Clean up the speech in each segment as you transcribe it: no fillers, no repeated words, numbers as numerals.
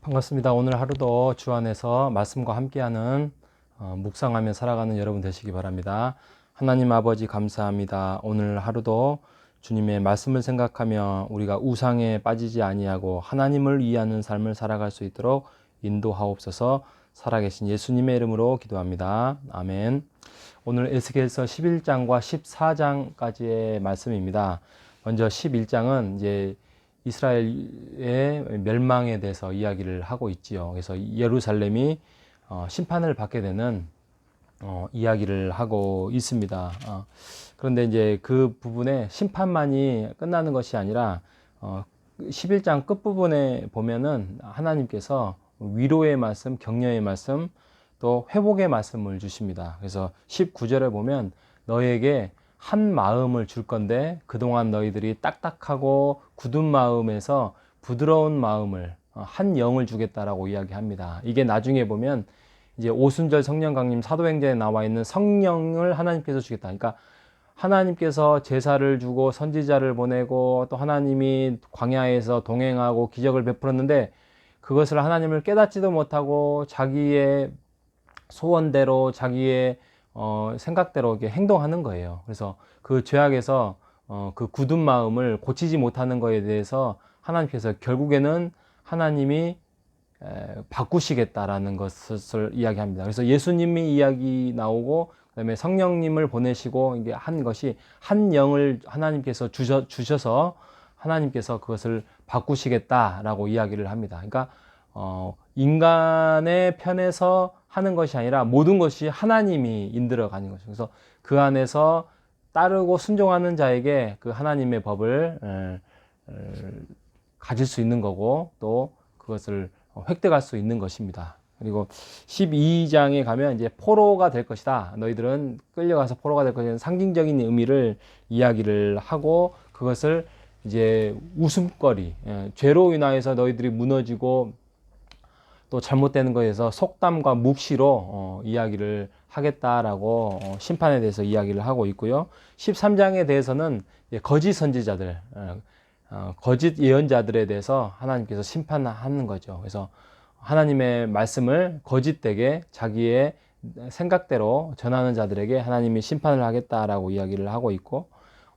반갑습니다. 오늘 하루도 주 안에서 말씀과 함께하는 묵상하며 살아가는 여러분 되시기 바랍니다. 하나님 아버지 감사합니다. 오늘 하루도 주님의 말씀을 생각하며 우리가 우상에 빠지지 아니하고 하나님을 이해하는 삶을 살아갈 수 있도록 인도하옵소서. 살아계신 예수님의 이름으로 기도합니다. 아멘. 오늘 에스겔서 11장과 14장까지의 말씀입니다. 먼저 11장은 이제 이스라엘의 멸망에 대해서 이야기를 하고 있지요. 그래서 예루살렘이 심판을 받게 되는 이야기를 하고 있습니다. 그런데 이제 그 부분에 심판만이 끝나는 것이 아니라 11장 끝부분에 보면은 하나님께서 위로의 말씀, 격려의 말씀, 또 회복의 말씀을 주십니다. 그래서 19절에 보면 너에게 한 마음을 줄 건데 그동안 너희들이 딱딱하고 굳은 마음에서 부드러운 마음을 한 영을 주겠다라고 이야기합니다. 이게 나중에 보면 이제 오순절 성령 강림 사도행전에 나와 있는 성령을 하나님께서 주겠다. 그러니까 하나님께서 제사를 주고 선지자를 보내고 또 하나님이 광야에서 동행하고 기적을 베풀었는데 그것을 하나님을 깨닫지도 못하고 자기의 소원대로 자기의 생각대로 이렇게 행동하는 거예요. 그래서 그 죄악에서 그 굳은 마음을 고치지 못하는 것에 대해서 하나님께서 결국에는 하나님이 바꾸시겠다라는 것을 이야기합니다. 그래서 예수님이 이야기 나오고 그다음에 성령님을 보내시고 이게 한 것이 한 영을 하나님께서 주셔서 하나님께서 그것을 바꾸시겠다라고 이야기를 합니다. 그러니까 인간의 편에서 하는 것이 아니라 모든 것이 하나님이 인들어 가는 것이죠. 그래서 그 안에서 따르고 순종하는 자에게 그 하나님의 법을 가질 수 있는 거고 또 그것을 획득할 수 있는 것입니다. 그리고 12장에 가면 이제 포로가 될 것이다. 너희들은 끌려가서 포로가 될 것이라는 상징적인 의미를 이야기를 하고 그것을 이제 웃음거리, 죄로 인하여서 너희들이 무너지고 또 잘못되는 것에서 속담과 묵시로 이야기를 하겠다라고 심판에 대해서 이야기를 하고 있고요. 13장에 대해서는 거짓 선지자들, 거짓 예언자들에 대해서 하나님께서 심판하는 거죠. 그래서 하나님의 말씀을 거짓되게 자기의 생각대로 전하는 자들에게 하나님이 심판을 하겠다라고 이야기를 하고 있고,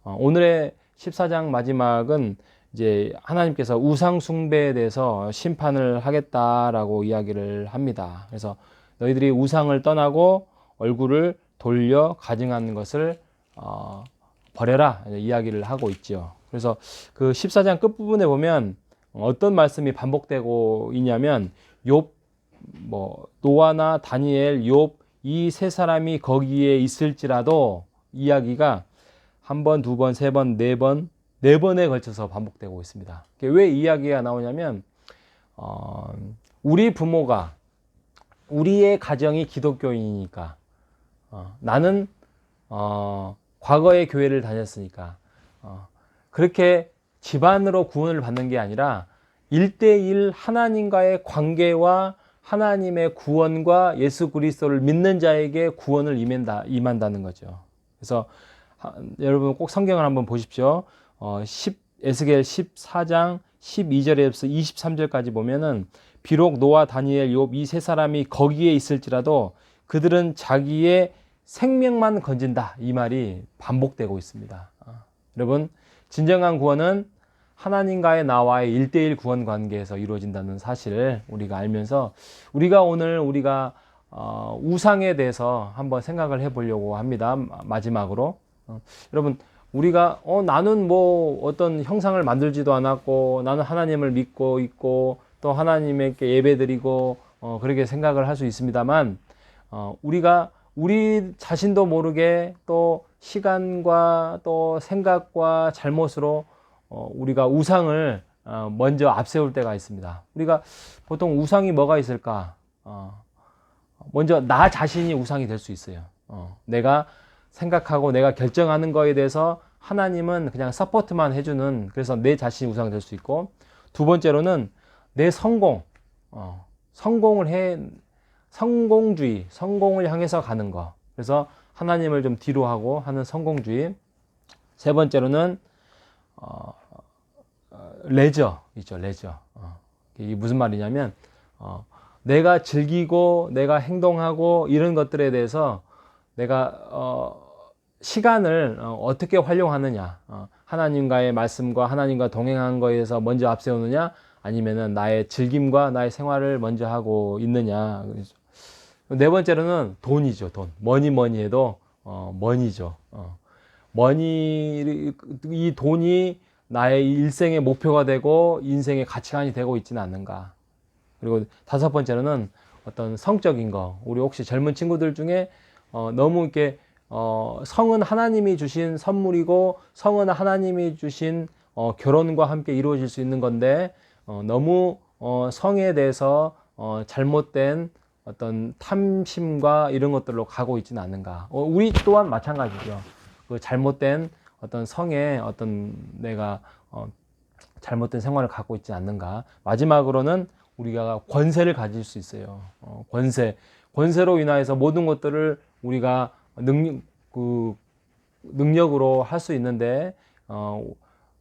오늘의 14장 마지막은 이제 하나님께서 우상 숭배에 대해서 심판을 하겠다라고 이야기를 합니다. 그래서 너희들이 우상을 떠나고 얼굴을 돌려 가증하는 것을 버려라 이야기를 하고 있죠. 그래서 그 14장 끝부분에 보면 어떤 말씀이 반복되고 있냐면 욥, 노아나 다니엘, 욥 이 세 사람이 거기에 있을지라도 이야기가 한 번, 두 번, 세 번, 네 번, 네 번에 걸쳐서 반복되고 있습니다. 왜 이야기가 나오냐면 우리 부모가 우리의 가정이 기독교인이니까 나는 과거에 교회를 다녔으니까 그렇게 집안으로 구원을 받는 게 아니라 1대1 하나님과의 관계와 하나님의 구원과 예수 그리스도를 믿는 자에게 구원을 임한다는 거죠. 그래서 여러분 꼭 성경을 한번 보십시오. 에스겔 14장 12절에서 23절까지 보면은 비록 노아, 다니엘, 욥 이 세 사람이 거기에 있을지라도 그들은 자기의 생명만 건진다. 이 말이 반복되고 있습니다. 여러분, 진정한 구원은 하나님과의 나와의 1대1 구원 관계에서 이루어진다는 사실을 우리가 알면서 우리가 오늘 우상에 대해서 한번 생각을 해보려고 합니다. 마지막으로. 여러분, 우리가 나는 어떤 형상을 만들지도 않았고 나는 하나님을 믿고 있고 또 하나님께 예배드리고 그렇게 생각을 할 수 있습니다만 우리가 우리 자신도 모르게 또 시간과 또 생각과 잘못으로 우리가 우상을 먼저 앞세울 때가 있습니다. 우리가 보통 우상이 뭐가 있을까? 먼저 나 자신이 우상이 될 수 있어요. 내가 생각하고 내가 결정하는 거에 대해서 하나님은 그냥 서포트만 해주는, 그래서 내 자신이 우상이 될 수 있고, 두 번째로는 내 성공주의, 성공을 향해서 가는 거. 그래서 하나님을 좀 뒤로 하고 하는 성공주의. 세 번째로는 레저 있죠, 레저. 이게 무슨 말이냐면 내가 즐기고 내가 행동하고 이런 것들에 대해서 내가 시간을 어떻게 활용하느냐, 하나님과의 말씀과 하나님과 동행한 거에서 먼저 앞세우느냐, 아니면은 나의 즐김과 나의 생활을 먼저 하고 있느냐. 네 번째로는 돈이죠. 돈. 뭐니 해도 머니죠. 머니, 이 돈이 나의 일생의 목표가 되고 인생의 가치관이 되고 있지는 않는가. 그리고 다섯 번째로는 어떤 성적인 거. 우리 혹시 젊은 친구들 중에 너무 이렇게 성은 하나님이 주신 선물이고 성은 하나님이 주신 결혼과 함께 이루어질 수 있는 건데 너무 성에 대해서 잘못된 어떤 탐심과 이런 것들로 가고 있지는 않는가. 우리 또한 마찬가지죠. 그 잘못된 어떤 성에 어떤 내가 잘못된 생활을 갖고 있지 않는가. 마지막으로는 우리가 권세를 가질 수 있어요. 권세로 인하여서 모든 것들을 우리가 능력으로 할 수 있는데,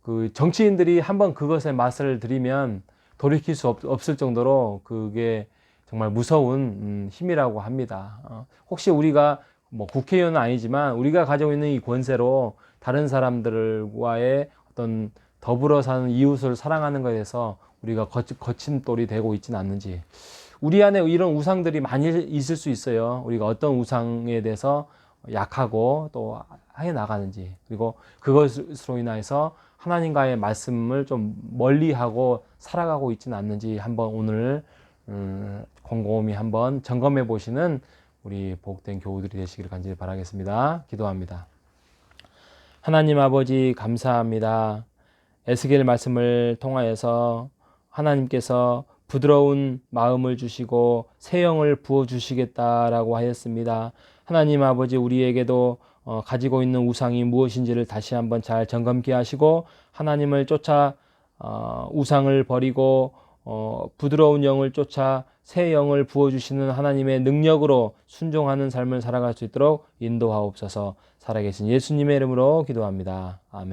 그 정치인들이 한번 그것에 맛을 들이면 돌이킬 수 없을 정도로 그게 정말 무서운 힘이라고 합니다. 혹시 우리가 뭐 국회의원은 아니지만 우리가 가지고 있는 이 권세로 다른 사람들과의 어떤 더불어 사는 이웃을 사랑하는 것에 대해서 우리가 거침돌이 되고 있지는 않는지. 우리 안에 이런 우상들이 많이 있을 수 있어요. 우리가 어떤 우상에 대해서 약하고 또 해 나가는지, 그리고 그것으로 인해서 하나님과의 말씀을 좀 멀리하고 살아가고 있지는 않는지 한번 오늘 곰곰이 한번 점검해 보시는 우리 복된 교우들이 되시기를 간절히 바라겠습니다. 기도합니다. 하나님 아버지 감사합니다. 에스겔 말씀을 통하여서 하나님께서 부드러운 마음을 주시고 새 영을 부어주시겠다라고 하였습니다. 하나님 아버지, 우리에게도 가지고 있는 우상이 무엇인지를 다시 한번 잘 점검케 하시고 하나님을 쫓아 우상을 버리고 부드러운 영을 쫓아 새 영을 부어주시는 하나님의 능력으로 순종하는 삶을 살아갈 수 있도록 인도하옵소서. 살아계신 예수님의 이름으로 기도합니다. 아멘.